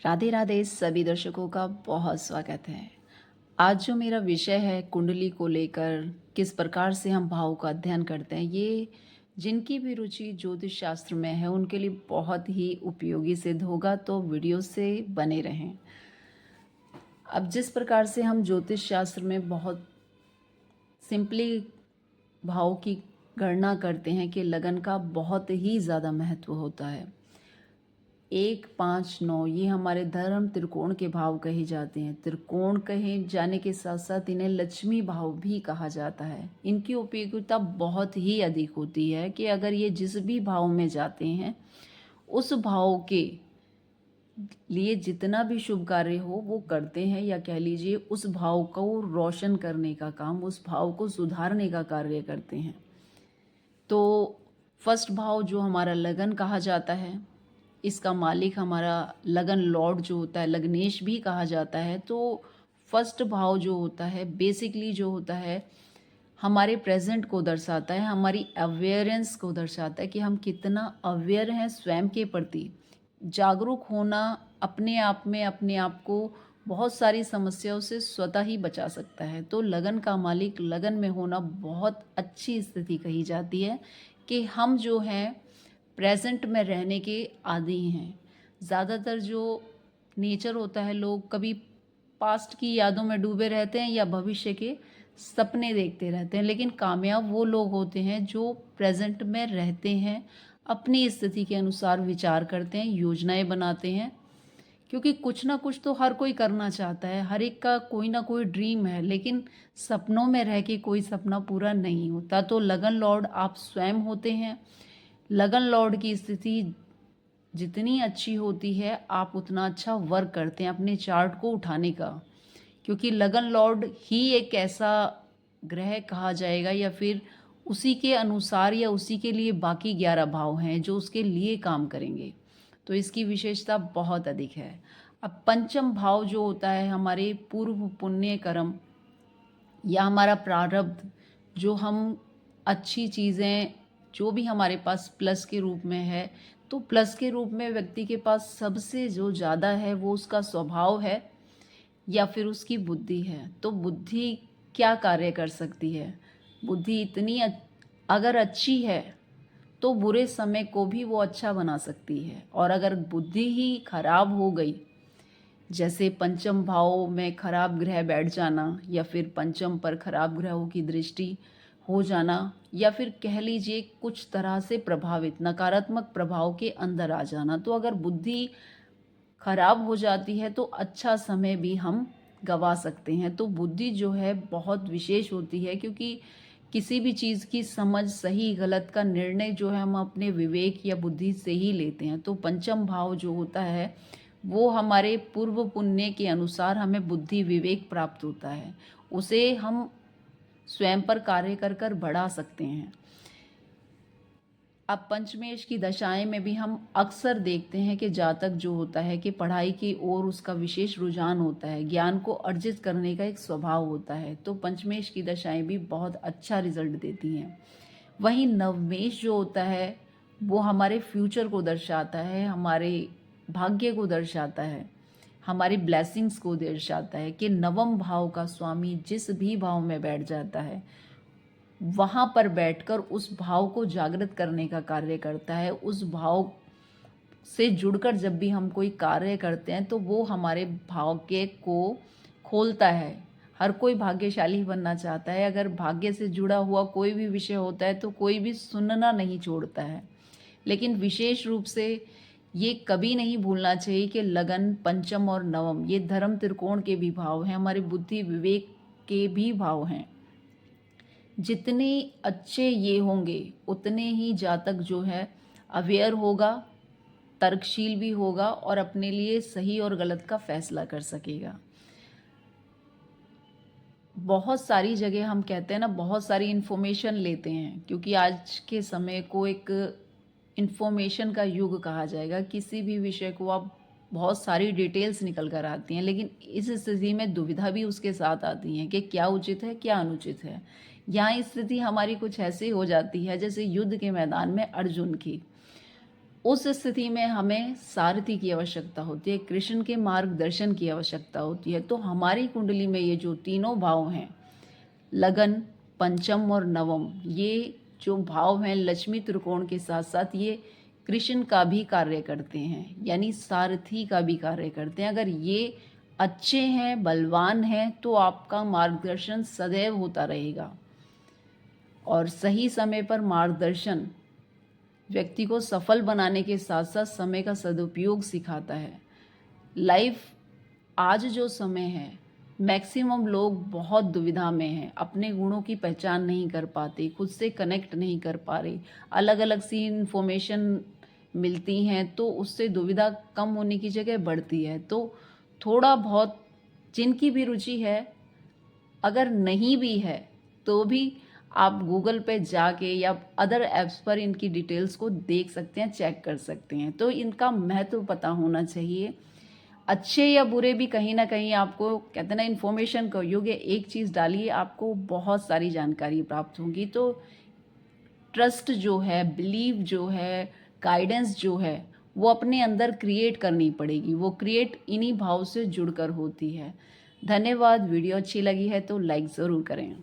राधे राधे सभी दर्शकों का बहुत स्वागत है। आज जो मेरा विषय है कुंडली को लेकर किस प्रकार से हम भाव का अध्ययन करते हैं, ये जिनकी भी रुचि ज्योतिष शास्त्र में है उनके लिए बहुत ही उपयोगी सिद्ध होगा, तो वीडियो से बने रहें। अब जिस प्रकार से हम ज्योतिष शास्त्र में बहुत सिंपली भाव की गणना करते हैं कि लगन का बहुत ही ज़्यादा महत्व होता है। 1, 5, 9 ये हमारे धर्म त्रिकोण के भाव कहे जाते हैं। त्रिकोण कहे जाने के साथ साथ इन्हें लक्ष्मी भाव भी कहा जाता है। इनकी उपयोगिता बहुत ही अधिक होती है कि अगर ये जिस भी भाव में जाते हैं उस भाव के लिए जितना भी शुभ कार्य हो वो करते हैं, या कह लीजिए उस भाव को रोशन करने का काम, उस भाव को सुधारने का कार्य करते हैं। तो फर्स्ट भाव जो हमारा लगन कहा जाता है, इसका मालिक हमारा लगन लॉर्ड जो होता है, लग्नेश भी कहा जाता है। तो फर्स्ट भाव जो होता है बेसिकली जो होता है हमारे प्रेजेंट को दर्शाता है, हमारी अवेयरेंस को दर्शाता है कि हम कितना अवेयर हैं स्वयं के प्रति। जागरूक होना अपने आप में अपने आप को बहुत सारी समस्याओं से स्वतः ही बचा सकता है। तो लगन का मालिक लगन में होना बहुत अच्छी स्थिति कही जाती है कि हम जो हैं प्रेजेंट में रहने के आदी हैं। ज़्यादातर जो नेचर होता है, लोग कभी पास्ट की यादों में डूबे रहते हैं या भविष्य के सपने देखते रहते हैं, लेकिन कामयाब वो लोग होते हैं जो प्रेजेंट में रहते हैं, अपनी स्थिति के अनुसार विचार करते हैं, योजनाएं बनाते हैं। क्योंकि कुछ ना कुछ तो हर कोई करना चाहता है, हर एक का कोई ना कोई ड्रीम है, लेकिन सपनों में रह के कोई सपना पूरा नहीं होता। तो लगन लॉर्ड आप स्वयं होते हैं। लगन लॉर्ड की स्थिति जितनी अच्छी होती है आप उतना अच्छा वर्क करते हैं अपने चार्ट को उठाने का, क्योंकि लगन लॉर्ड ही एक ऐसा ग्रह कहा जाएगा या फिर उसी के अनुसार या उसी के लिए बाकी 11 भाव हैं जो उसके लिए काम करेंगे। तो इसकी विशेषता बहुत अधिक है। अब पंचम भाव जो होता है हमारे पूर्व पुण्य कर्म या हमारा प्रारब्ध, जो हम अच्छी चीज़ें जो भी हमारे पास प्लस के रूप में है, तो प्लस के रूप में व्यक्ति के पास सबसे जो ज़्यादा है वो उसका स्वभाव है या फिर उसकी बुद्धि है। तो बुद्धि क्या कार्य कर सकती है? बुद्धि इतनी अगर अच्छी है तो बुरे समय को भी वो अच्छा बना सकती है, और अगर बुद्धि ही खराब हो गई, जैसे पंचम भाव में खराब ग्रह बैठ जाना या फिर पंचम पर खराब ग्रहों की दृष्टि हो जाना, या फिर कह लीजिए कुछ तरह से प्रभावित नकारात्मक प्रभाव के अंदर आ जाना, तो अगर बुद्धि खराब हो जाती है तो अच्छा समय भी हम गवा सकते हैं। तो बुद्धि जो है बहुत विशेष होती है, क्योंकि किसी भी चीज़ की समझ, सही गलत का निर्णय जो है हम अपने विवेक या बुद्धि से ही लेते हैं। तो पंचम भाव जो होता है वो हमारे पूर्व पुण्य के अनुसार हमें बुद्धि विवेक प्राप्त होता है, उसे हम स्वयं पर कार्य कर कर बढ़ा सकते हैं। अब पंचमेश की दशाएं में भी हम अक्सर देखते हैं कि जातक जो होता है कि पढ़ाई की ओर उसका विशेष रुझान होता है, ज्ञान को अर्जित करने का एक स्वभाव होता है। तो पंचमेश की दशाएं भी बहुत अच्छा रिजल्ट देती हैं। वहीं नवमेश जो होता है वो हमारे फ्यूचर को दर्शाता है, हमारे भाग्य को दर्शाता है, हमारी ब्लेसिंग्स को दर्शाता है कि नवम भाव का स्वामी जिस भी भाव में बैठ जाता है वहाँ पर बैठकर उस भाव को जागृत करने का कार्य करता है। उस भाव से जुड़कर जब भी हम कोई कार्य करते हैं तो वो हमारे भाग्य को खोलता है। हर कोई भाग्यशाली बनना चाहता है। अगर भाग्य से जुड़ा हुआ कोई भी विषय होता है तो कोई भी सुनना नहीं छोड़ता है। लेकिन विशेष रूप से ये कभी नहीं भूलना चाहिए कि लगन, पंचम और नवम ये धर्म त्रिकोण के भी भाव हैं, हमारे बुद्धि विवेक के भी भाव हैं। जितने अच्छे ये होंगे उतने ही जातक जो है अवेयर होगा, तर्कशील भी होगा और अपने लिए सही और गलत का फैसला कर सकेगा। बहुत सारी जगह हम कहते हैं ना, बहुत सारी इन्फॉर्मेशन लेते हैं, क्योंकि आज के समय को एक इन्फॉर्मेशन का युग कहा जाएगा। किसी भी विषय को आप बहुत सारी डिटेल्स निकल कर आती हैं, लेकिन इस स्थिति में दुविधा भी उसके साथ आती है कि क्या उचित है क्या अनुचित है। यहाँ स्थिति हमारी कुछ ऐसी हो जाती है जैसे युद्ध के मैदान में अर्जुन की। उस स्थिति में हमें सारथी की आवश्यकता होती है, कृष्ण के मार्गदर्शन की आवश्यकता होती है। तो हमारी कुंडली में ये जो तीनों भाव हैं, लगन, पंचम और नवम, ये जो भाव हैं लक्ष्मी त्रिकोण के साथ साथ ये कृष्ण का भी कार्य करते हैं, यानी सारथी का भी कार्य करते हैं। अगर ये अच्छे हैं, बलवान हैं, तो आपका मार्गदर्शन सदैव होता रहेगा। और सही समय पर मार्गदर्शन व्यक्ति को सफल बनाने के साथ साथ समय का सदुपयोग सिखाता है। लाइफ आज जो समय है, मैक्सिमम लोग बहुत दुविधा में हैं, अपने गुणों की पहचान नहीं कर पाते, खुद से कनेक्ट नहीं कर पा रहे, अलग अलग सी इन्फॉर्मेशन मिलती हैं, तो उससे दुविधा कम होने की जगह बढ़ती है। तो थोड़ा बहुत जिनकी भी रुचि है, अगर नहीं भी है तो भी आप गूगल पे जाके या अदर ऐप्स पर इनकी डिटेल्स को देख सकते हैं, चेक कर सकते हैं। तो इनका महत्व पता होना चाहिए। अच्छे या बुरे भी कहीं न कहीं आपको, कहते हैं ना, इन्फॉर्मेशन का योग्य एक चीज़ डालिए, आपको बहुत सारी जानकारी प्राप्त होगी। तो ट्रस्ट जो है, बिलीव जो है, गाइडेंस जो है, वो अपने अंदर क्रिएट करनी पड़ेगी। वो क्रिएट इन्हीं भाव से जुड़कर होती है। धन्यवाद। वीडियो अच्छी लगी है तो लाइक ज़रूर करें।